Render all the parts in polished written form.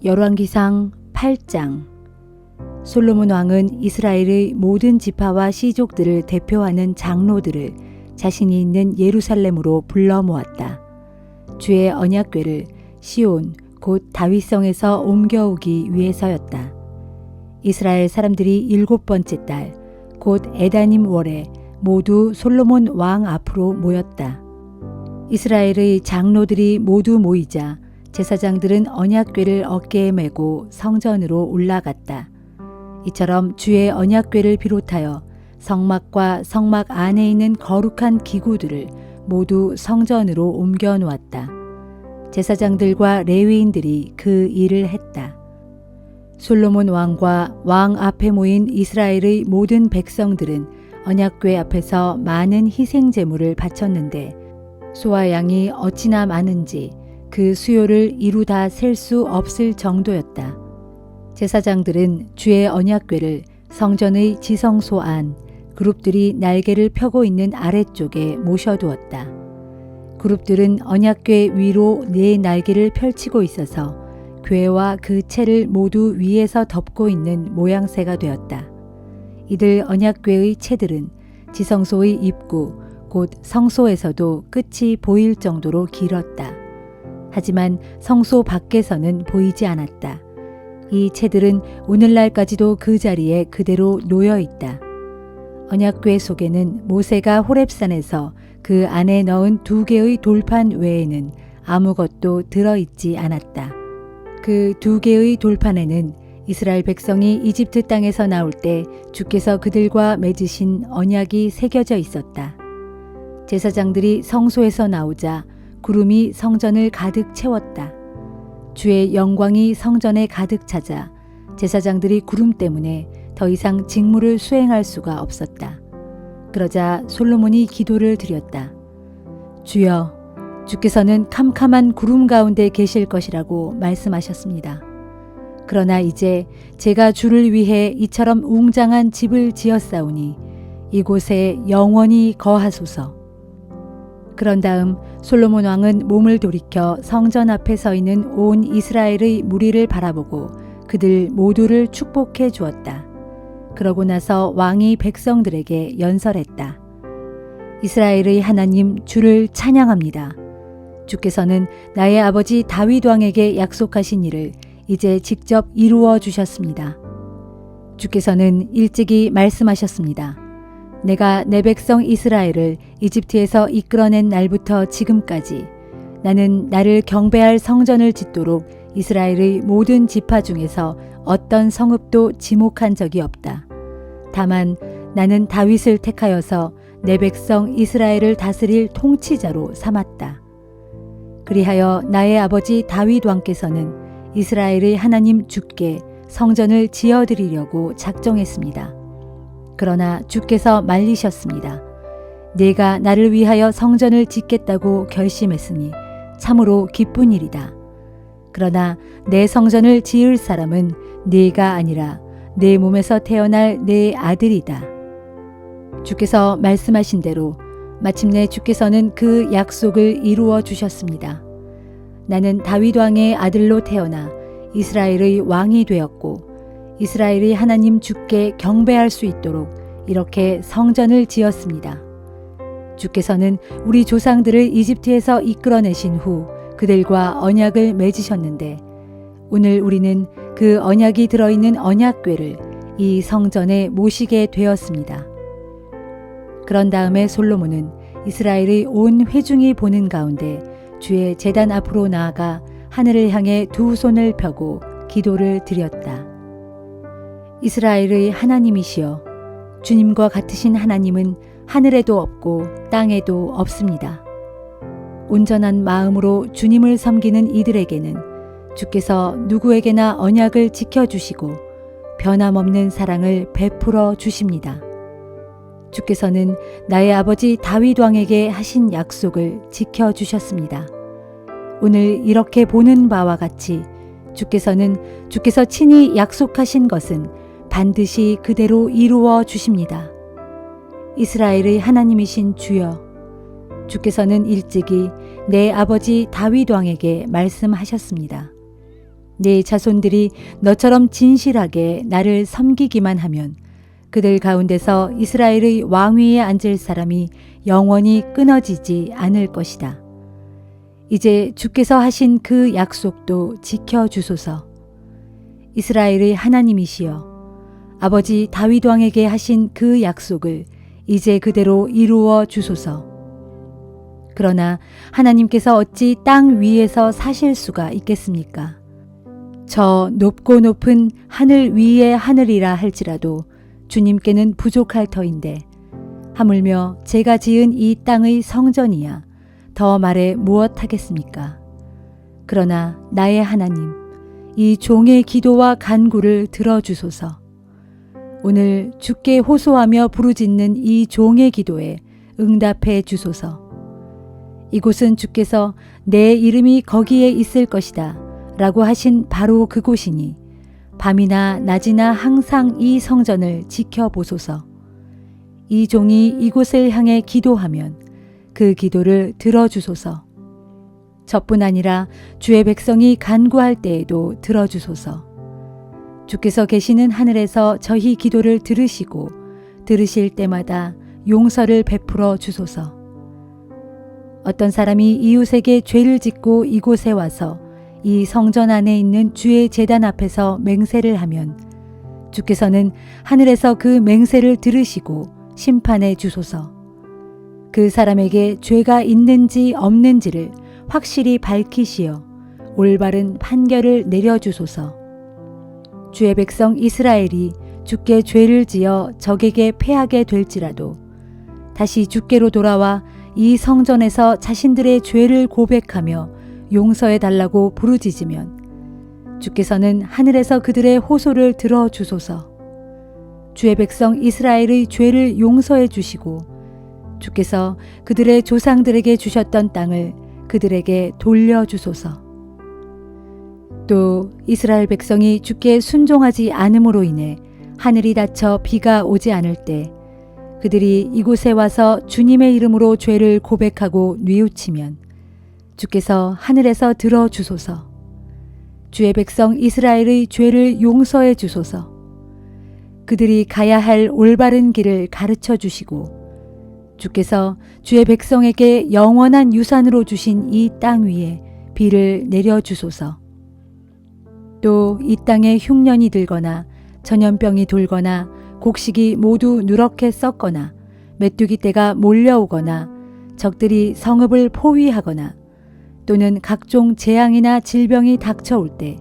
열왕기상 8장. 솔로몬 왕은 이스라엘의 모든 지파와 시족들을 대표하는 장로들을 자신이 있는 예루살렘으로 불러 모았다. 주의 언약궤를 시온 곧 다윗성에서 옮겨오기 위해서였다. 이스라엘 사람들이 7번째 달 곧 에다님 월에 모두 솔로몬 왕 앞으로 모였다. 이스라엘의 장로들이 모두 모이자 제사장들은 언약궤를 어깨에 메고 성전으로 올라갔다. 이처럼 주의 언약궤를 비롯하여 성막과 성막 안에 있는 거룩한 기구들을 모두 성전으로 옮겨 놓았다. 제사장들과 레위인들이 그 일을 했다. 솔로몬 왕과 왕 앞에 모인 이스라엘의 모든 백성들은 언약궤 앞에서 많은 희생 제물을 바쳤는데 소와 양이 어찌나 많은지 그 수요를 이루다 셀 수 없을 정도였다. 제사장들은 주의 언약궤를 성전의 지성소 안 그룹들이 날개를 펴고 있는 아래쪽에 모셔두었다. 그룹들은 언약궤 위로 네 날개를 펼치고 있어서 궤와 그 채를 모두 위에서 덮고 있는 모양새가 되었다. 이들 언약궤의 채들은 지성소의 입구 곧 성소에서도 끝이 보일 정도로 길었다. 하지만 성소 밖에서는 보이지 않았다. 이 채들은 오늘날까지도 그 자리에 그대로 놓여 있다. 언약궤 속에는 모세가 호렙산에서 그 안에 넣은 2개의 돌판 외에는 아무것도 들어있지 않았다. 그 2개의 돌판에는 이스라엘 백성이 이집트 땅에서 나올 때 주께서 그들과 맺으신 언약이 새겨져 있었다. 제사장들이 성소에서 나오자 구름이 성전을 가득 채웠다. 주의 영광이 성전에 가득 차자 제사장들이 구름 때문에 더 이상 직무를 수행할 수가 없었다. 그러자 솔로몬이 기도를 드렸다. 주여, 주께서는 캄캄한 구름 가운데 계실 것이라고 말씀하셨습니다. 그러나 이제 제가 주를 위해 이처럼 웅장한 집을 지었사오니 이곳에 영원히 거하소서. 그런 다음 솔로몬 왕은 몸을 돌이켜 성전 앞에 서 있는 온 이스라엘의 무리를 바라보고 그들 모두를 축복해 주었다. 그러고 나서 왕이 백성들에게 연설했다. 이스라엘의 하나님 주를 찬양합니다. 주께서는 나의 아버지 다윗 왕에게 약속하신 일을 이제 직접 이루어 주셨습니다. 주께서는 일찍이 말씀하셨습니다. 내가 내 백성 이스라엘을 이집트에서 이끌어낸 날부터 지금까지 나는 나를 경배할 성전을 짓도록 이스라엘의 모든 지파 중에서 어떤 성읍도 지목한 적이 없다. 다만 나는 다윗을 택하여서 내 백성 이스라엘을 다스릴 통치자로 삼았다. 그리하여 나의 아버지 다윗 왕께서는 이스라엘의 하나님 주께 성전을 지어드리려고 작정했습니다. 그러나 주께서 말리셨습니다. 네가 나를 위하여 성전을 짓겠다고 결심했으니 참으로 기쁜 일이다. 그러나 내 성전을 지을 사람은 네가 아니라 내 몸에서 태어날 내 아들이다. 주께서 말씀하신 대로 마침내 주께서는 그 약속을 이루어 주셨습니다. 나는 다윗 왕의 아들로 태어나 이스라엘의 왕이 되었고 이스라엘의 하나님 주께 경배할 수 있도록 이렇게 성전을 지었습니다. 주께서는 우리 조상들을 이집트에서 이끌어내신 후 그들과 언약을 맺으셨는데 오늘 우리는 그 언약이 들어있는 언약궤를 이 성전에 모시게 되었습니다. 그런 다음에 솔로몬은 이스라엘의 온 회중이 보는 가운데 주의 제단 앞으로 나아가 하늘을 향해 2 손을 펴고 기도를 드렸다. 이스라엘의 하나님이시여, 주님과 같으신 하나님은 하늘에도 없고 땅에도 없습니다. 온전한 마음으로 주님을 섬기는 이들에게는 주께서 누구에게나 언약을 지켜주시고 변함없는 사랑을 베풀어 주십니다. 주께서는 나의 아버지 다윗 왕에게 하신 약속을 지켜주셨습니다. 오늘 이렇게 보는 바와 같이 주께서 친히 약속하신 것은 반드시 그대로 이루어 주십니다. 이스라엘의 하나님이신 주여, 주께서는 일찍이 내 아버지 다윗 왕에게 말씀하셨습니다. 내 자손들이 너처럼 진실하게 나를 섬기기만 하면 그들 가운데서 이스라엘의 왕위에 앉을 사람이 영원히 끊어지지 않을 것이다. 이제 주께서 하신 그 약속도 지켜주소서. 이스라엘의 하나님이시여, 아버지 다윗 왕에게 하신 그 약속을 이제 그대로 이루어 주소서. 그러나 하나님께서 어찌 땅 위에서 사실 수가 있겠습니까? 저 높고 높은 하늘 위의 하늘이라 할지라도 주님께는 부족할 터인데 하물며 제가 지은 이 땅의 성전이야 더 말해 무엇하겠습니까? 그러나 나의 하나님, 이 종의 기도와 간구를 들어주소서. 오늘 주께 호소하며 부르짖는 이 종의 기도에 응답해 주소서. 이곳은 주께서 내 이름이 거기에 있을 것이다 라고 하신 바로 그곳이니 밤이나 낮이나 항상 이 성전을 지켜보소서. 이 종이 이곳을 향해 기도하면 그 기도를 들어주소서. 저뿐 아니라 주의 백성이 간구할 때에도 들어주소서. 주께서 계시는 하늘에서 저희 기도를 들으시고 들으실 때마다 용서를 베풀어 주소서. 어떤 사람이 이웃에게 죄를 짓고 이곳에 와서 이 성전 안에 있는 주의 제단 앞에서 맹세를 하면 주께서는 하늘에서 그 맹세를 들으시고 심판해 주소서. 그 사람에게 죄가 있는지 없는지를 확실히 밝히시어 올바른 판결을 내려주소서. 주의 백성 이스라엘이 주께 죄를 지어 적에게 패하게 될지라도 다시 주께로 돌아와 이 성전에서 자신들의 죄를 고백하며 용서해 달라고 부르짖으면 주께서는 하늘에서 그들의 호소를 들어주소서. 주의 백성 이스라엘의 죄를 용서해 주시고 주께서 그들의 조상들에게 주셨던 땅을 그들에게 돌려주소서. 또 이스라엘 백성이 주께 순종하지 않음으로 인해 하늘이 닫혀 비가 오지 않을 때 그들이 이곳에 와서 주님의 이름으로 죄를 고백하고 뉘우치면 주께서 하늘에서 들어주소서. 주의 백성 이스라엘의 죄를 용서해 주소서. 그들이 가야 할 올바른 길을 가르쳐 주시고 주께서 주의 백성에게 영원한 유산으로 주신 이 땅 위에 비를 내려 주소서. 또 이 땅에 흉년이 들거나 전염병이 돌거나 곡식이 모두 누렇게 썩거나 메뚜기 떼가 몰려오거나 적들이 성읍을 포위하거나 또는 각종 재앙이나 질병이 닥쳐올 때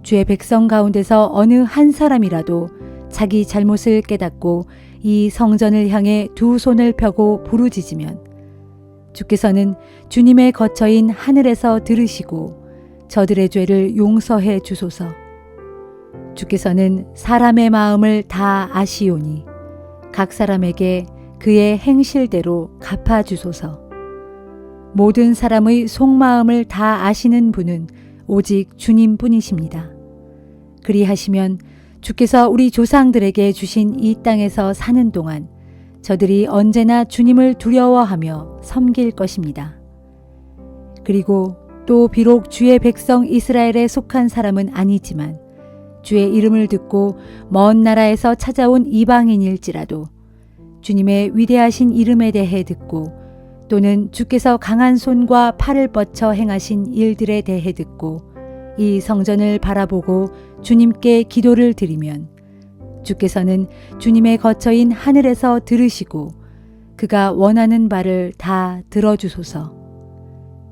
주의 백성 가운데서 어느 한 사람이라도 자기 잘못을 깨닫고 이 성전을 향해 두 손을 펴고 부르짖으면 주께서는 주님의 거처인 하늘에서 들으시고 저들의 죄를 용서해 주소서. 주께서는 사람의 마음을 다 아시오니 각 사람에게 그의 행실대로 갚아 주소서. 모든 사람의 속마음을 다 아시는 분은 오직 주님뿐이십니다. 그리하시면 주께서 우리 조상들에게 주신 이 땅에서 사는 동안 저들이 언제나 주님을 두려워하며 섬길 것입니다. 그리고 또 비록 주의 백성 이스라엘에 속한 사람은 아니지만 주의 이름을 듣고 먼 나라에서 찾아온 이방인일지라도 주님의 위대하신 이름에 대해 듣고 또는 주께서 강한 손과 팔을 뻗쳐 행하신 일들에 대해 듣고 이 성전을 바라보고 주님께 기도를 드리면 주께서는 주님의 거처인 하늘에서 들으시고 그가 원하는 바를 다 들어주소서.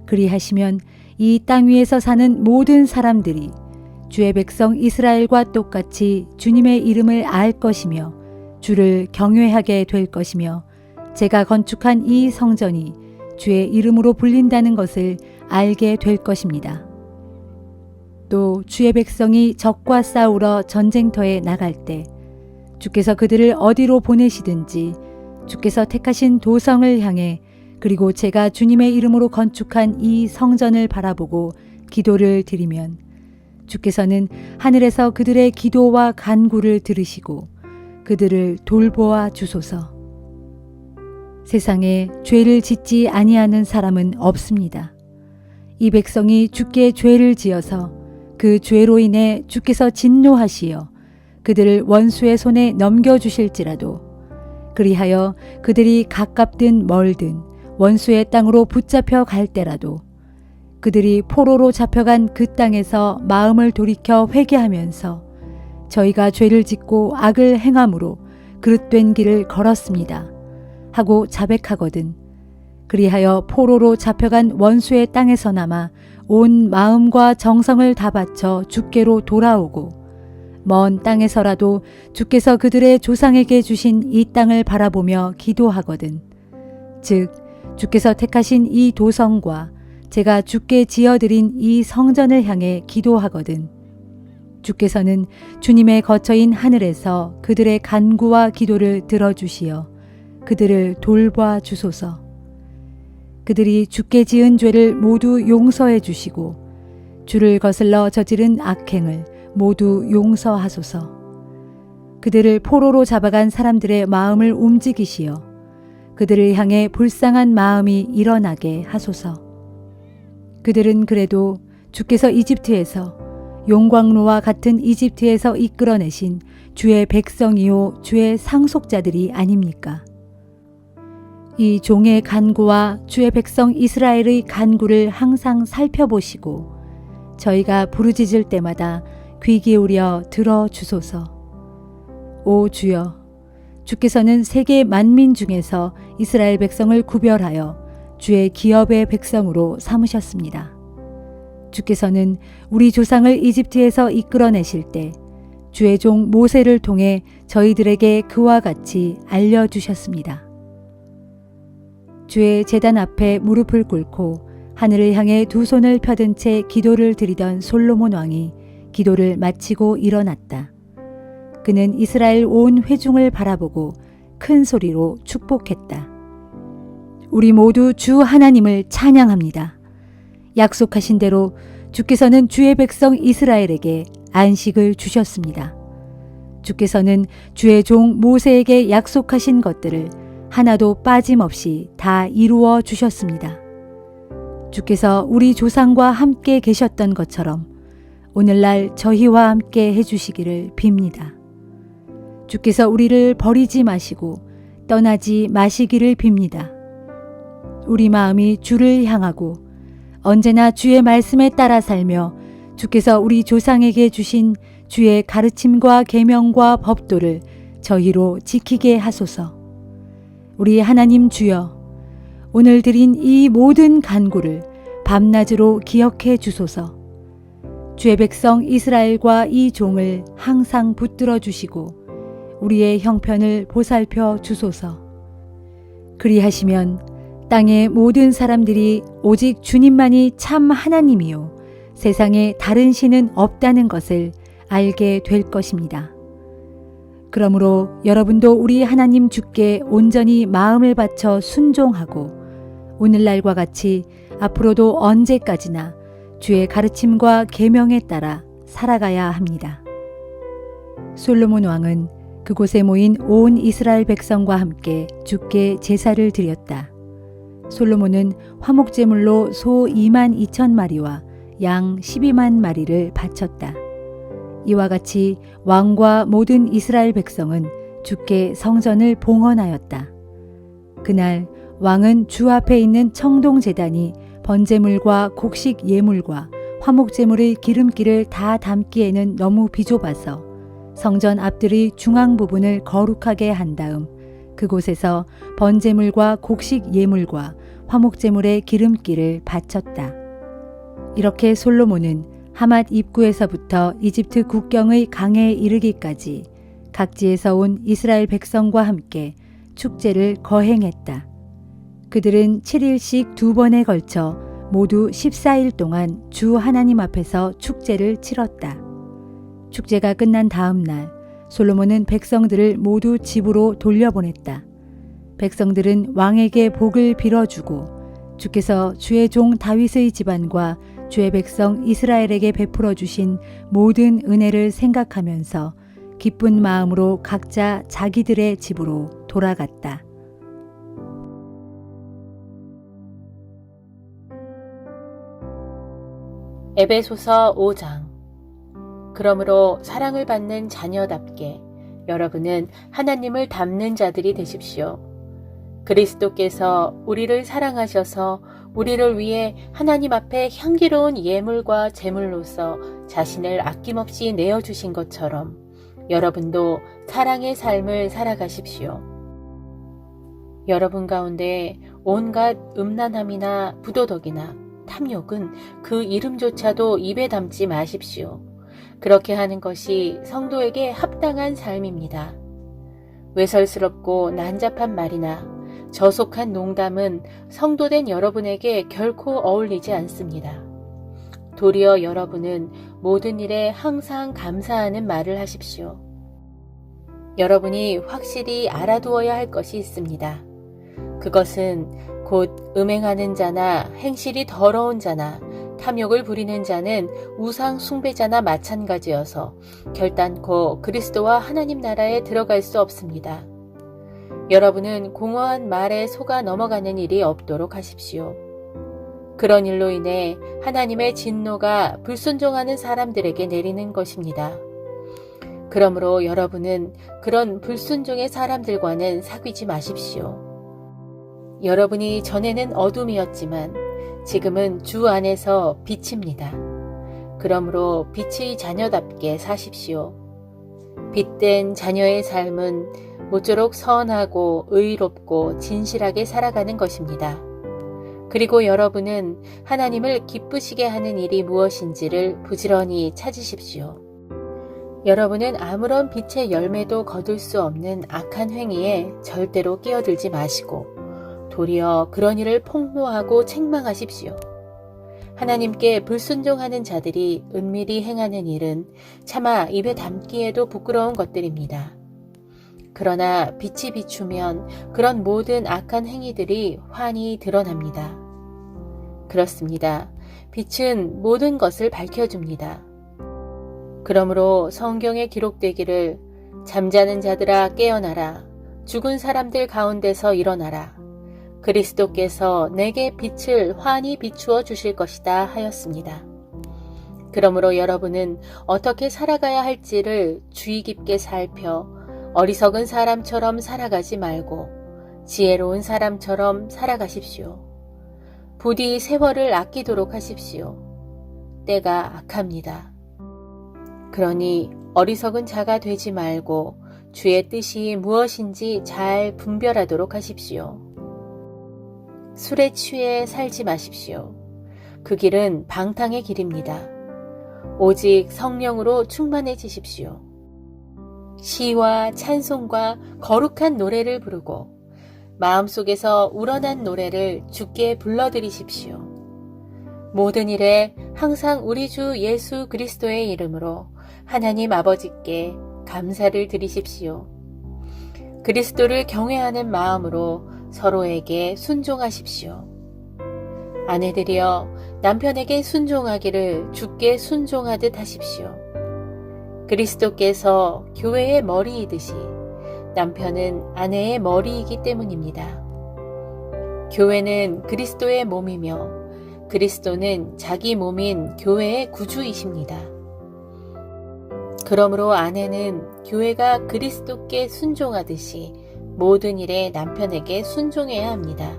그리하시면 이 땅 위에서 사는 모든 사람들이 주의 백성 이스라엘과 똑같이 주님의 이름을 알 것이며 주를 경외하게 될 것이며 제가 건축한 이 성전이 주의 이름으로 불린다는 것을 알게 될 것입니다. 또 주의 백성이 적과 싸우러 전쟁터에 나갈 때 주께서 그들을 어디로 보내시든지 주께서 택하신 도성을 향해 그리고 제가 주님의 이름으로 건축한 이 성전을 바라보고 기도를 드리면 주께서는 하늘에서 그들의 기도와 간구를 들으시고 그들을 돌보아 주소서. 세상에 죄를 짓지 아니하는 사람은 없습니다. 이 백성이 주께 죄를 지어서 그 죄로 인해 주께서 진노하시어 그들을 원수의 손에 넘겨주실지라도 그리하여 그들이 가깝든 멀든 원수의 땅으로 붙잡혀 갈 때라도 그들이 포로로 잡혀간 그 땅에서 마음을 돌이켜 회개하면서 저희가 죄를 짓고 악을 행함으로 그릇된 길을 걸었습니다 하고 자백하거든 그리하여 포로로 잡혀간 원수의 땅에서나마 온 마음과 정성을 다 바쳐 주께로 돌아오고 먼 땅에서라도 주께서 그들의 조상에게 주신 이 땅을 바라보며 기도하거든 즉 주께서 택하신 이 도성과 제가 주께 지어드린 이 성전을 향해 기도하거든 주께서는 주님의 거처인 하늘에서 그들의 간구와 기도를 들어주시어 그들을 돌봐 주소서. 그들이 주께 지은 죄를 모두 용서해 주시고 주를 거슬러 저지른 악행을 모두 용서하소서. 그들을 포로로 잡아간 사람들의 마음을 움직이시어 그들을 향해 불쌍한 마음이 일어나게 하소서. 그들은 그래도 주께서 이집트에서 용광로와 같은 이집트에서 이끌어내신 주의 백성이요 주의 상속자들이 아닙니까? 이 종의 간구와 주의 백성 이스라엘의 간구를 항상 살펴보시고 저희가 부르짖을 때마다 귀 기울여 들어주소서. 오 주여, 주께서는 세계 만민 중에서 이스라엘 백성을 구별하여 주의 기업의 백성으로 삼으셨습니다. 주께서는 우리 조상을 이집트에서 이끌어내실 때 주의 종 모세를 통해 저희들에게 그와 같이 알려주셨습니다. 주의 제단 앞에 무릎을 꿇고 하늘을 향해 두 손을 펴든 채 기도를 드리던 솔로몬 왕이 기도를 마치고 일어났다. 그는 이스라엘 온 회중을 바라보고 큰 소리로 축복했다. 우리 모두 주 하나님을 찬양합니다. 약속하신 대로 주께서는 주의 백성 이스라엘에게 안식을 주셨습니다. 주께서는 주의 종 모세에게 약속하신 것들을 하나도 빠짐없이 다 이루어 주셨습니다. 주께서 우리 조상과 함께 계셨던 것처럼 오늘날 저희와 함께 해주시기를 빕니다. 주께서 우리를 버리지 마시고 떠나지 마시기를 빕니다. 우리 마음이 주를 향하고 언제나 주의 말씀에 따라 살며 주께서 우리 조상에게 주신 주의 가르침과 계명과 법도를 저희로 지키게 하소서. 우리 하나님 주여, 오늘 드린 이 모든 간구를 밤낮으로 기억해 주소서. 주의 백성 이스라엘과 이 종을 항상 붙들어 주시고 우리의 형편을 보살펴 주소서. 그리하시면 땅의 모든 사람들이 오직 주님만이 참 하나님이요 세상에 다른 신은 없다는 것을 알게 될 것입니다. 그러므로 여러분도 우리 하나님 주께 온전히 마음을 바쳐 순종하고 오늘날과 같이 앞으로도 언제까지나 주의 가르침과 계명에 따라 살아가야 합니다. 솔로몬 왕은 그곳에 모인 온 이스라엘 백성과 함께 주께 제사를 드렸다. 솔로몬은 화목제물로 소 2만 2천 마리와 양 12만 마리를 바쳤다. 이와 같이 왕과 모든 이스라엘 백성은 주께 성전을 봉헌하였다. 그날 왕은 주 앞에 있는 청동제단이 번제물과 곡식 예물과 화목제물의 기름기를 다 담기에는 너무 비좁아서 성전 앞들의 중앙 부분을 거룩하게 한 다음 그곳에서 번제물과 곡식 예물과 화목제물의 기름기를 바쳤다. 이렇게 솔로몬은 하맛 입구에서부터 이집트 국경의 강에 이르기까지 각지에서 온 이스라엘 백성과 함께 축제를 거행했다. 그들은 7일씩 2번에 걸쳐 모두 14일 동안 주 하나님 앞에서 축제를 치렀다. 축제가 끝난 다음 날 솔로몬은 백성들을 모두 집으로 돌려보냈다. 백성들은 왕에게 복을 빌어주고 주께서 주의 종 다윗의 집안과 주의 백성 이스라엘에게 베풀어 주신 모든 은혜를 생각하면서 기쁜 마음으로 각자 자기들의 집으로 돌아갔다. 에베소서 5장. 그러므로 사랑을 받는 자녀답게 여러분은 하나님을 닮는 자들이 되십시오. 그리스도께서 우리를 사랑하셔서 우리를 위해 하나님 앞에 향기로운 예물과 제물로서 자신을 아낌없이 내어주신 것처럼 여러분도 사랑의 삶을 살아가십시오. 여러분 가운데 온갖 음란함이나 부도덕이나 탐욕은 그 이름조차도 입에 담지 마십시오. 그렇게 하는 것이 성도에게 합당한 삶입니다. 외설스럽고 난잡한 말이나 저속한 농담은 성도된 여러분에게 결코 어울리지 않습니다. 도리어 여러분은 모든 일에 항상 감사하는 말을 하십시오. 여러분이 확실히 알아두어야 할 것이 있습니다. 그것은 곧 음행하는 자나 행실이 더러운 자나 탐욕을 부리는 자는 우상 숭배자나 마찬가지여서 결단코 그리스도와 하나님 나라에 들어갈 수 없습니다. 여러분은 공허한 말에 속아 넘어가는 일이 없도록 하십시오. 그런 일로 인해 하나님의 진노가 불순종하는 사람들에게 내리는 것입니다. 그러므로 여러분은 그런 불순종의 사람들과는 사귀지 마십시오. 여러분이 전에는 어둠이었지만 지금은 주 안에서 빛입니다. 그러므로 빛의 자녀답게 사십시오. 빛된 자녀의 삶은 모쪼록 선하고 의롭고 진실하게 살아가는 것입니다. 그리고 여러분은 하나님을 기쁘시게 하는 일이 무엇인지를 부지런히 찾으십시오. 여러분은 아무런 빛의 열매도 거둘 수 없는 악한 행위에 절대로 끼어들지 마시고 도리어 그런 일을 폭로하고 책망하십시오. 하나님께 불순종하는 자들이 은밀히 행하는 일은 차마 입에 담기에도 부끄러운 것들입니다. 그러나 빛이 비추면 그런 모든 악한 행위들이 환히 드러납니다. 그렇습니다. 빛은 모든 것을 밝혀줍니다. 그러므로 성경에 기록되기를 잠자는 자들아 깨어나라. 죽은 사람들 가운데서 일어나라. 그리스도께서 내게 빛을 환히 비추어 주실 것이다 하였습니다. 그러므로 여러분은 어떻게 살아가야 할지를 주의 깊게 살펴 어리석은 사람처럼 살아가지 말고 지혜로운 사람처럼 살아가십시오. 부디 세월을 아끼도록 하십시오. 때가 악합니다. 그러니 어리석은 자가 되지 말고 주의 뜻이 무엇인지 잘 분별하도록 하십시오. 술에 취해 살지 마십시오. 그 길은 방탕의 길입니다. 오직 성령으로 충만해지십시오. 시와 찬송과 거룩한 노래를 부르고 마음속에서 우러난 노래를 주께 불러드리십시오. 모든 일에 항상 우리 주 예수 그리스도의 이름으로 하나님 아버지께 감사를 드리십시오. 그리스도를 경외하는 마음으로 서로에게 순종하십시오. 아내들이여 남편에게 순종하기를 주께 순종하듯 하십시오. 그리스도께서 교회의 머리이듯이 남편은 아내의 머리이기 때문입니다. 교회는 그리스도의 몸이며 그리스도는 자기 몸인 교회의 구주이십니다. 그러므로 아내는 교회가 그리스도께 순종하듯이 모든 일에 남편에게 순종해야 합니다.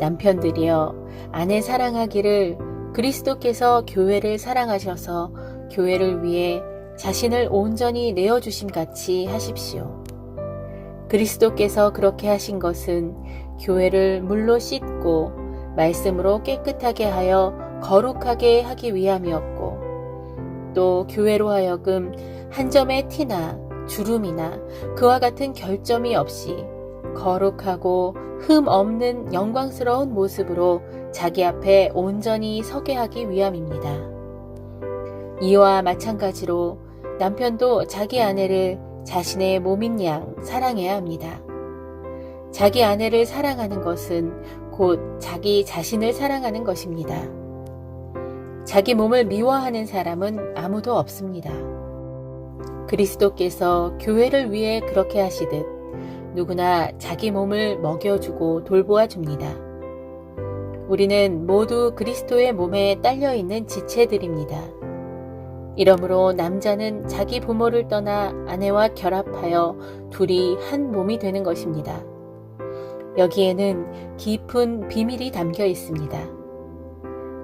남편들이여 아내 사랑하기를 그리스도께서 교회를 사랑하셔서 교회를 위해 자신을 온전히 내어주심 같이 하십시오. 그리스도께서 그렇게 하신 것은 교회를 물로 씻고 말씀으로 깨끗하게 하여 거룩하게 하기 위함이었고 또 교회로 하여금 한 점의 티나 주름이나 그와 같은 결점이 없이 거룩하고 흠 없는 영광스러운 모습으로 자기 앞에 온전히 서게 하기 위함입니다. 이와 마찬가지로 남편도 자기 아내를 자신의 몸인 양 사랑해야 합니다. 자기 아내를 사랑하는 것은 곧 자기 자신을 사랑하는 것입니다. 자기 몸을 미워하는 사람은 아무도 없습니다. 그리스도께서 교회를 위해 그렇게 하시듯 누구나 자기 몸을 먹여주고 돌보아 줍니다. 우리는 모두 그리스도의 몸에 딸려있는 지체들입니다. 이러므로 남자는 자기 부모를 떠나 아내와 결합하여 둘이 한 몸이 되는 것입니다. 여기에는 깊은 비밀이 담겨 있습니다.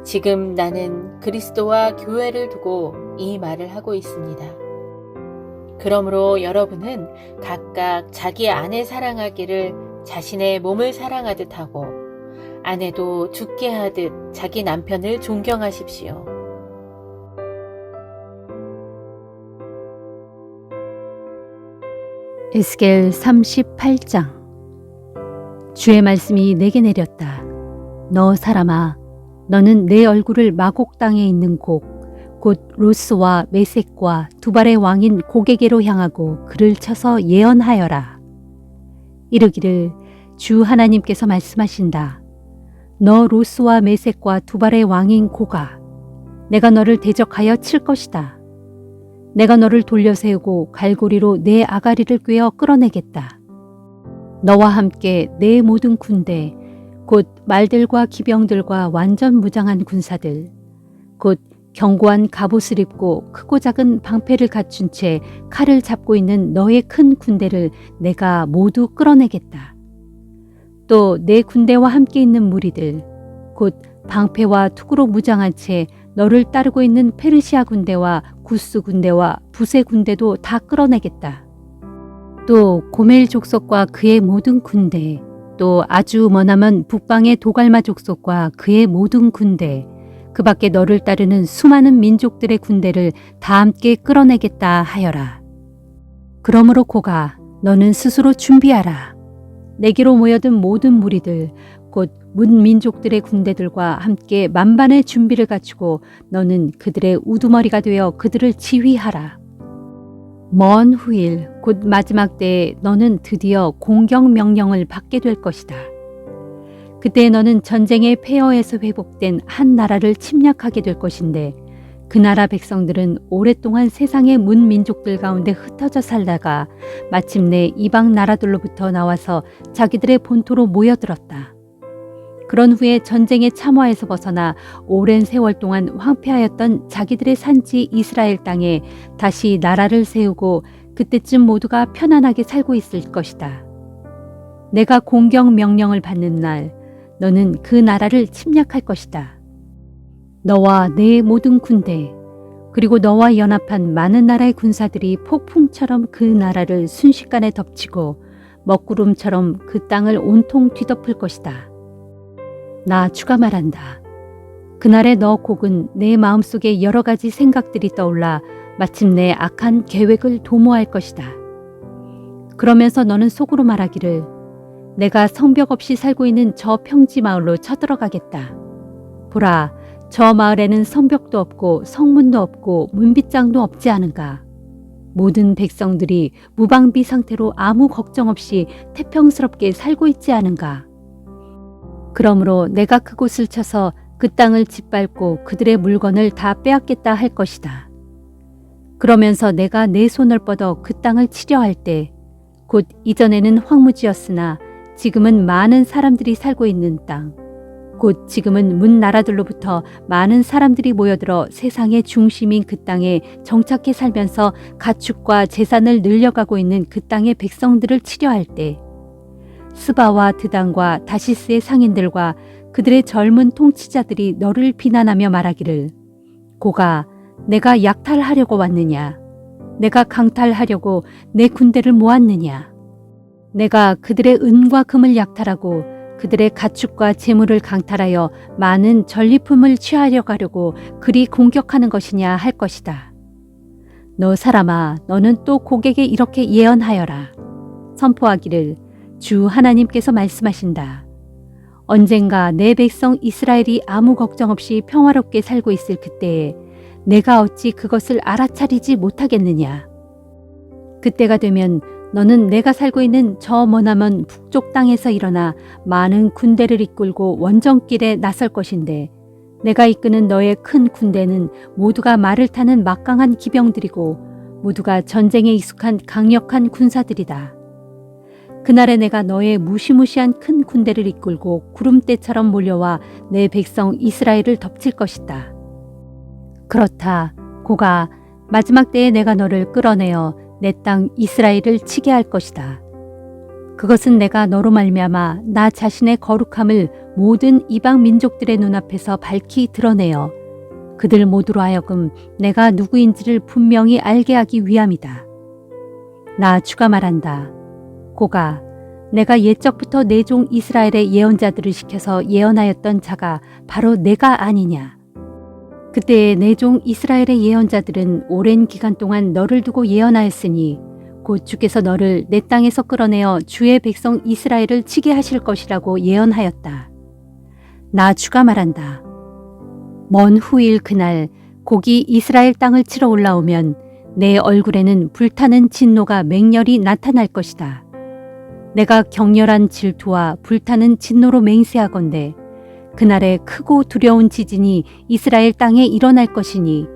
지금 나는 그리스도와 교회를 두고 이 말을 하고 있습니다. 그러므로 여러분은 각각 자기 아내 사랑하기를 자신의 몸을 사랑하듯 하고 아내도 죽게 하듯 자기 남편을 존경하십시오. 에스겔 38장. 주의 말씀이 내게 내렸다. 너 사람아, 너는 내 얼굴을 마곡 땅에 있는 곡, 곧 로스와 메섹과 두발의 왕인 고게게로 향하고 글을 쳐서 예언하여라. 이르기를 주 하나님께서 말씀하신다. 너 로스와 메섹과 두발의 왕인 고가, 내가 너를 대적하여 칠 것이다. 내가 너를 돌려세우고 갈고리로 내 아가리를 꿰어 끌어내겠다. 너와 함께 내 모든 군대, 곧 말들과 기병들과 완전 무장한 군사들, 곧 견고한 갑옷을 입고 크고 작은 방패를 갖춘 채 칼을 잡고 있는 너의 큰 군대를 내가 모두 끌어내겠다. 또 내 군대와 함께 있는 무리들, 곧 방패와 투구로 무장한 채 너를 따르고 있는 페르시아 군대와 구스 군대와 부세 군대도 다 끌어내겠다. 또 고멜 족속과 그의 모든 군대, 또 아주 머나먼 북방의 도갈마 족속과 그의 모든 군대, 그 밖에 너를 따르는 수많은 민족들의 군대를 다 함께 끌어내겠다 하여라. 그러므로 고가, 너는 스스로 준비하라. 내게로 모여든 모든 무리들, 곧 문민족들의 군대들과 함께 만반의 준비를 갖추고 너는 그들의 우두머리가 되어 그들을 지휘하라. 먼 후일, 곧 마지막 때에 너는 드디어 공격 명령을 받게 될 것이다. 그때 너는 전쟁의 폐허에서 회복된 한 나라를 침략하게 될 것인데 그 나라 백성들은 오랫동안 세상의 문민족들 가운데 흩어져 살다가 마침내 이방 나라들로부터 나와서 자기들의 본토로 모여들었다. 그런 후에 전쟁의 참화에서 벗어나 오랜 세월 동안 황폐하였던 자기들의 산지 이스라엘 땅에 다시 나라를 세우고 그때쯤 모두가 편안하게 살고 있을 것이다. 내가 공격 명령을 받는 날 너는 그 나라를 침략할 것이다. 너와 내 모든 군대 그리고 너와 연합한 많은 나라의 군사들이 폭풍처럼 그 나라를 순식간에 덮치고 먹구름처럼 그 땅을 온통 뒤덮을 것이다. 나 주가 말한다. 그날의 너 곡은 내 마음속에 여러 가지 생각들이 떠올라 마침내 악한 계획을 도모할 것이다. 그러면서 너는 속으로 말하기를 내가 성벽 없이 살고 있는 저 평지 마을로 쳐들어가겠다. 보라, 저 마을에는 성벽도 없고 성문도 없고 문빗장도 없지 않은가. 모든 백성들이 무방비 상태로 아무 걱정 없이 태평스럽게 살고 있지 않은가. 그러므로 내가 그곳을 쳐서 그 땅을 짓밟고 그들의 물건을 다 빼앗겠다 할 것이다. 그러면서 내가 내 손을 뻗어 그 땅을 치려 할 때, 곧 이전에는 황무지였으나 지금은 많은 사람들이 살고 있는 땅, 곧 지금은 문 나라들로부터 많은 사람들이 모여들어 세상의 중심인 그 땅에 정착해 살면서 가축과 재산을 늘려가고 있는 그 땅의 백성들을 치려 할 때, 스바와 드단과 다시스의 상인들과 그들의 젊은 통치자들이 너를 비난하며 말하기를 고가 내가 약탈하려고 왔느냐? 내가 강탈하려고 내 군대를 모았느냐? 내가 그들의 은과 금을 약탈하고 그들의 가축과 재물을 강탈하여 많은 전리품을 취하려고 하려고 그리 공격하는 것이냐 할 것이다. 너 사람아, 너는 또 고객에게 이렇게 예언하여라. 선포하기를 주 하나님께서 말씀하신다. 언젠가 내 백성 이스라엘이 아무 걱정 없이 평화롭게 살고 있을 그때에 내가 어찌 그것을 알아차리지 못하겠느냐. 그때가 되면 너는 내가 살고 있는 저 머나먼 북쪽 땅에서 일어나 많은 군대를 이끌고 원정길에 나설 것인데 내가 이끄는 너의 큰 군대는 모두가 말을 타는 막강한 기병들이고 모두가 전쟁에 익숙한 강력한 군사들이다. 그날에 내가 너의 무시무시한 큰 군대를 이끌고 구름대처럼 몰려와 내 백성 이스라엘을 덮칠 것이다. 그렇다. 고가 마지막 때에 내가 너를 끌어내어 내 땅 이스라엘을 치게 할 것이다. 그것은 내가 너로 말미암아 나 자신의 거룩함을 모든 이방 민족들의 눈앞에서 밝히 드러내어 그들 모두로 하여금 내가 누구인지를 분명히 알게 하기 위함이다. 나 주가 말한다. 고가 내가 옛적부터 내 종 이스라엘의 예언자들을 시켜서 예언하였던 자가 바로 내가 아니냐. 그때에 내 종 이스라엘의 예언자들은 오랜 기간 동안 너를 두고 예언하였으니 곧 주께서 너를 내 땅에서 끌어내어 주의 백성 이스라엘을 치게 하실 것이라고 예언하였다. 나 주가 말한다. 먼 후일 그날 곡이 이스라엘 땅을 치러 올라오면 내 얼굴에는 불타는 진노가 맹렬히 나타날 것이다. 내가 격렬한 질투와 불타는 진노로 맹세하건대 그날에 크고 두려운 지진이 이스라엘 땅에 일어날 것이니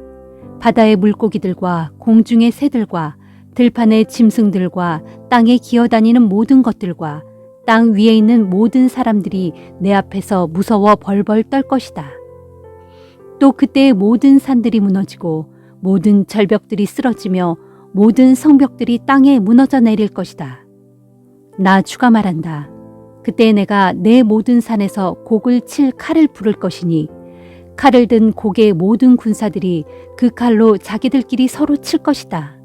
바다의 물고기들과 공중의 새들과 들판의 짐승들과 땅에 기어다니는 모든 것들과 땅 위에 있는 모든 사람들이 내 앞에서 무서워 벌벌 떨 것이다. 또 그때의 모든 산들이 무너지고 모든 절벽들이 쓰러지며 모든 성벽들이 땅에 무너져 내릴 것이다. 나 주가 말한다. 그때 내가 내 모든 산에서 곡을 칠 칼을 부를 것이니 칼을 든 곡의 모든 군사들이 그 칼로 자기들끼리 서로 칠 것이다.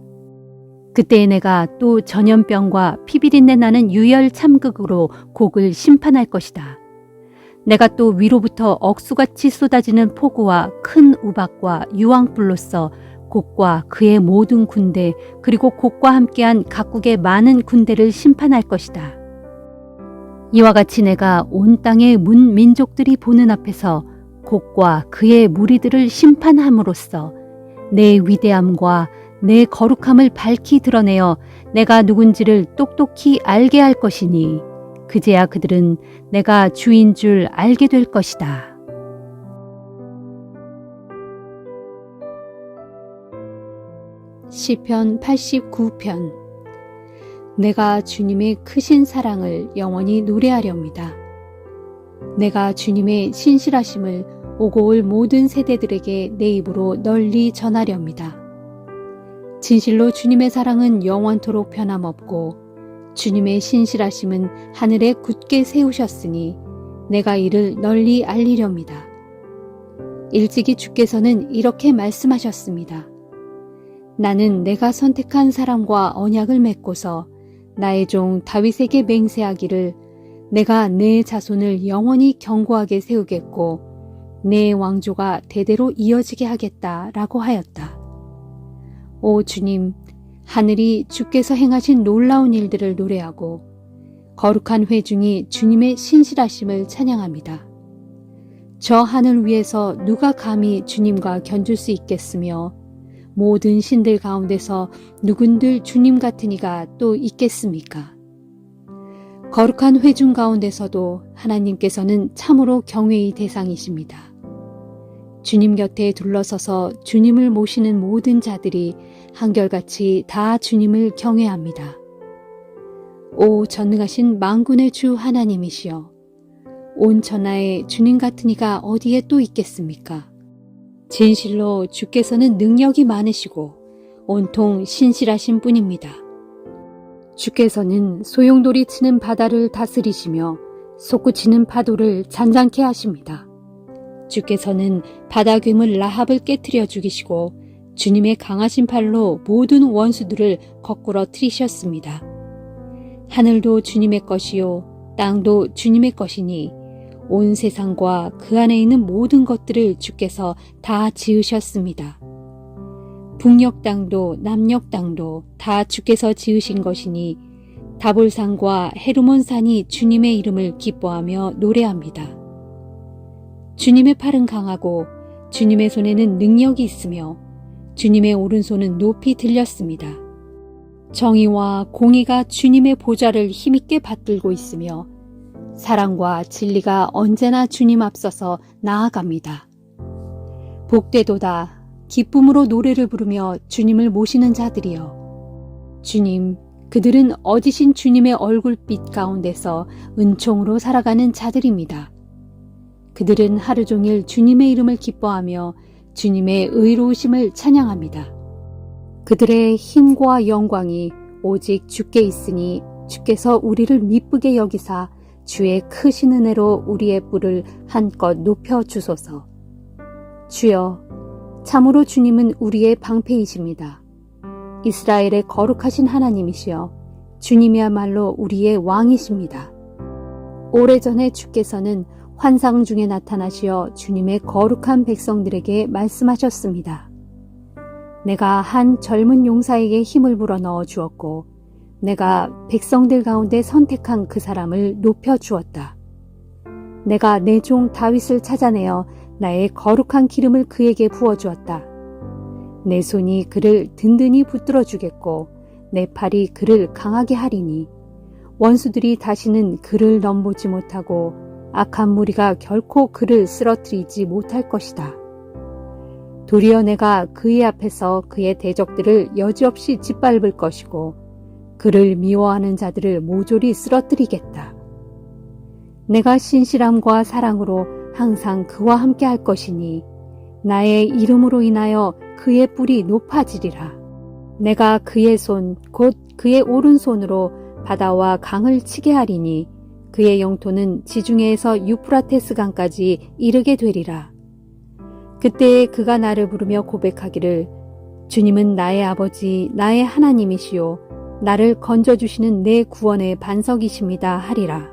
그때 내가 또 전염병과 피비린내 나는 유혈 참극으로 곡을 심판할 것이다. 내가 또 위로부터 억수같이 쏟아지는 폭우와 큰 우박과 유황불로써 곡과 그의 모든 군대 그리고 곡과 함께한 각국의 많은 군대를 심판할 것이다. 이와 같이 내가 온 땅의 문 민족들이 보는 앞에서 곡과 그의 무리들을 심판함으로써 내 위대함과 내 거룩함을 밝히 드러내어 내가 누군지를 똑똑히 알게 할 것이니 그제야 그들은 내가 주인 줄 알게 될 것이다. 시편 89편. 내가 주님의 크신 사랑을 영원히 노래하렵니다. 내가 주님의 신실하심을 오고 올 모든 세대들에게 내 입으로 널리 전하렵니다. 진실로 주님의 사랑은 영원토록 변함없고 주님의 신실하심은 하늘에 굳게 세우셨으니 내가 이를 널리 알리렵니다. 일찍이 주께서는 이렇게 말씀하셨습니다. 나는 내가 선택한 사람과 언약을 맺고서 나의 종 다윗에게 맹세하기를 내가 내 자손을 영원히 견고하게 세우겠고 내 왕조가 대대로 이어지게 하겠다라고 하였다. 오 주님, 하늘이 주께서 행하신 놀라운 일들을 노래하고 거룩한 회중이 주님의 신실하심을 찬양합니다. 저 하늘 위에서 누가 감히 주님과 견줄 수 있겠으며 모든 신들 가운데서 누군들 주님 같은 이가 또 있겠습니까? 거룩한 회중 가운데서도 하나님께서는 참으로 경외의 대상이십니다. 주님 곁에 둘러서서 주님을 모시는 모든 자들이 한결같이 다 주님을 경외합니다. 오 전능하신 만군의 주 하나님이시여, 온 천하에 주님 같은 이가 어디에 또 있겠습니까? 진실로 주께서는 능력이 많으시고 온통 신실하신 분입니다. 주께서는 소용돌이 치는 바다를 다스리시며 솟구치는 파도를 잔잔케 하십니다. 주께서는 바다 괴물 라합을 깨트려 죽이시고 주님의 강하신 팔로 모든 원수들을 거꾸로 트이셨습니다. 하늘도 주님의 것이요 땅도 주님의 것이니 온 세상과 그 안에 있는 모든 것들을 주께서 다 지으셨습니다. 북녘 땅도 남녘 땅도 다 주께서 지으신 것이니 다볼산과 헤르몬 산이 주님의 이름을 기뻐하며 노래합니다. 주님의 팔은 강하고 주님의 손에는 능력이 있으며 주님의 오른손은 높이 들렸습니다. 정의와 공의가 주님의 보좌를 힘있게 받들고 있으며 사랑과 진리가 언제나 주님 앞서서 나아갑니다. 복되도다 기쁨으로 노래를 부르며 주님을 모시는 자들이여. 주님, 그들은 어지신 주님의 얼굴빛 가운데서 은총으로 살아가는 자들입니다. 그들은 하루 종일 주님의 이름을 기뻐하며 주님의 의로우심을 찬양합니다. 그들의 힘과 영광이 오직 주께 있으니 주께서 우리를 미쁘게 여기사 주의 크신 은혜로 우리의 뿔을 한껏 높여 주소서. 주여, 참으로 주님은 우리의 방패이십니다. 이스라엘의 거룩하신 하나님이시여 주님이야말로 우리의 왕이십니다. 오래전에 주께서는 환상 중에 나타나시어 주님의 거룩한 백성들에게 말씀하셨습니다. 내가 한 젊은 용사에게 힘을 불어넣어 주었고 내가 백성들 가운데 선택한 그 사람을 높여 주었다. 내가 내 종 다윗을 찾아내어 나의 거룩한 기름을 그에게 부어 주었다. 내 손이 그를 든든히 붙들어 주겠고 내 팔이 그를 강하게 하리니 원수들이 다시는 그를 넘보지 못하고 악한 무리가 결코 그를 쓰러뜨리지 못할 것이다. 도리어 내가 그의 앞에서 그의 대적들을 여지없이 짓밟을 것이고 그를 미워하는 자들을 모조리 쓰러뜨리겠다. 내가 신실함과 사랑으로 항상 그와 함께 할 것이니 나의 이름으로 인하여 그의 뿔이 높아지리라. 내가 그의 손 곧 그의 오른손으로 바다와 강을 치게 하리니 그의 영토는 지중해에서 유프라테스 강까지 이르게 되리라. 그때에 그가 나를 부르며 고백하기를 주님은 나의 아버지 나의 하나님이시요 나를 건져주시는 내 구원의 반석이십니다 하리라.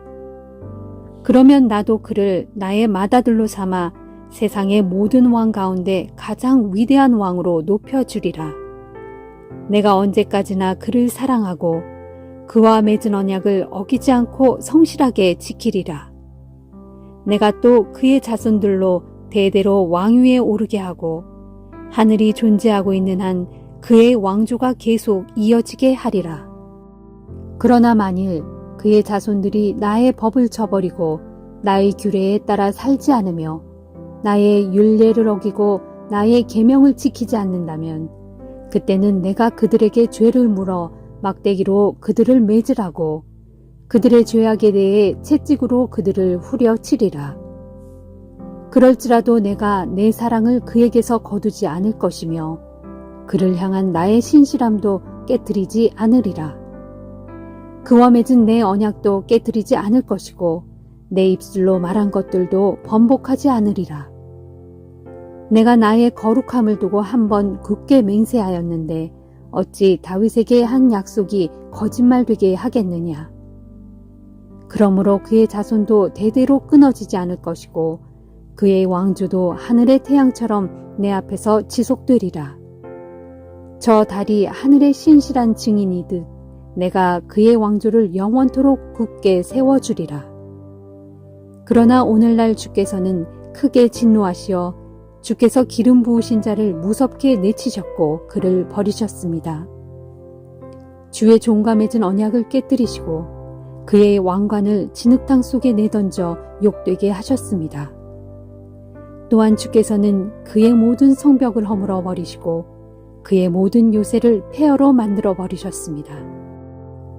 그러면 나도 그를 나의 맏아들로 삼아 세상의 모든 왕 가운데 가장 위대한 왕으로 높여주리라. 내가 언제까지나 그를 사랑하고 그와 맺은 언약을 어기지 않고 성실하게 지키리라. 내가 또 그의 자손들로 대대로 왕위에 오르게 하고 하늘이 존재하고 있는 한 그의 왕조가 계속 이어지게 하리라. 그러나 만일 그의 자손들이 나의 법을 저버리고 나의 규례에 따라 살지 않으며 나의 율례를 어기고 나의 계명을 지키지 않는다면 그때는 내가 그들에게 죄를 물어 막대기로 그들을 매질하고 그들의 죄악에 대해 채찍으로 그들을 후려치리라. 그럴지라도 내가 내 사랑을 그에게서 거두지 않을 것이며 그를 향한 나의 신실함도 깨뜨리지 않으리라. 그와 맺은 내 언약도 깨뜨리지 않을 것이고 내 입술로 말한 것들도 번복하지 않으리라. 내가 나의 거룩함을 두고 한 번 굳게 맹세하였는데 어찌 다윗에게 한 약속이 거짓말되게 하겠느냐. 그러므로 그의 자손도 대대로 끊어지지 않을 것이고 그의 왕조도 하늘의 태양처럼 내 앞에서 지속되리라. 저 달이 하늘의 신실한 증인이듯 내가 그의 왕조를 영원토록 굳게 세워주리라. 그러나 오늘날 주께서는 크게 진노하시어 주께서 기름 부으신 자를 무섭게 내치셨고 그를 버리셨습니다. 주의 종과 맺은 언약을 깨뜨리시고 그의 왕관을 진흙탕 속에 내던져 욕되게 하셨습니다. 또한 주께서는 그의 모든 성벽을 허물어 버리시고 그의 모든 요새를 폐허로 만들어 버리셨습니다.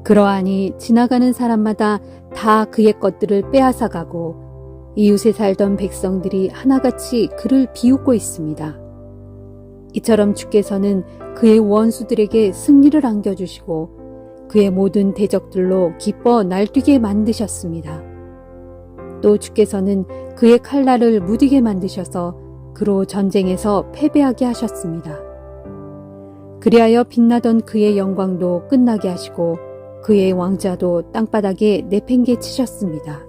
그러하니 지나가는 사람마다 다 그의 것들을 빼앗아 가고 이웃에 살던 백성들이 하나같이 그를 비웃고 있습니다. 이처럼 주께서는 그의 원수들에게 승리를 안겨주시고 그의 모든 대적들로 기뻐 날뛰게 만드셨습니다. 또 주께서는 그의 칼날을 무디게 만드셔서 그로 전쟁에서 패배하게 하셨습니다. 그리하여 빛나던 그의 영광도 끝나게 하시고 그의 왕자도 땅바닥에 내팽개치셨습니다.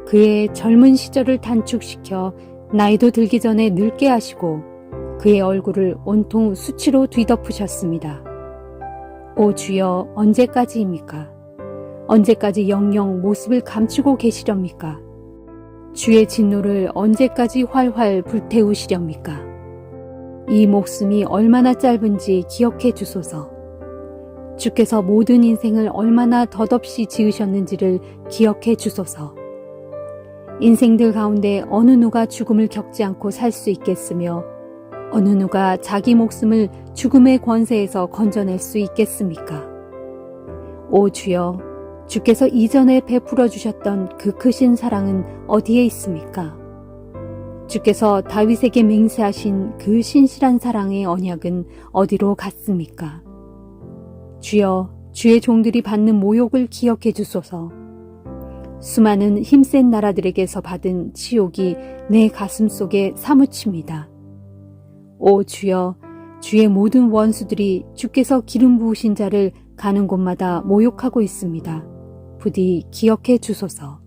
그의 젊은 시절을 단축시켜 나이도 들기 전에 늙게 하시고 그의 얼굴을 온통 수치로 뒤덮으셨습니다. 오 주여, 언제까지입니까? 언제까지 영영 모습을 감추고 계시렵니까? 주의 진노를 언제까지 활활 불태우시렵니까? 이 목숨이 얼마나 짧은지 기억해 주소서. 주께서 모든 인생을 얼마나 덧없이 지으셨는지를 기억해 주소서. 인생들 가운데 어느 누가 죽음을 겪지 않고 살 수 있겠으며 어느 누가 자기 목숨을 죽음의 권세에서 건져낼 수 있겠습니까? 오 주여, 주께서 이전에 베풀어 주셨던 그 크신 사랑은 어디에 있습니까? 주께서 다윗에게 맹세하신 그 신실한 사랑의 언약은 어디로 갔습니까? 주여, 주의 종들이 받는 모욕을 기억해 주소서. 수많은 힘센 나라들에게서 받은 치욕이 내 가슴 속에 사무칩니다. 오 주여, 주의 모든 원수들이 주께서 기름 부으신 자를 가는 곳마다 모욕하고 있습니다. 부디 기억해 주소서.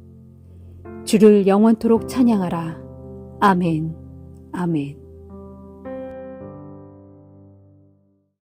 주를 영원토록 찬양하라. 아멘. 아멘.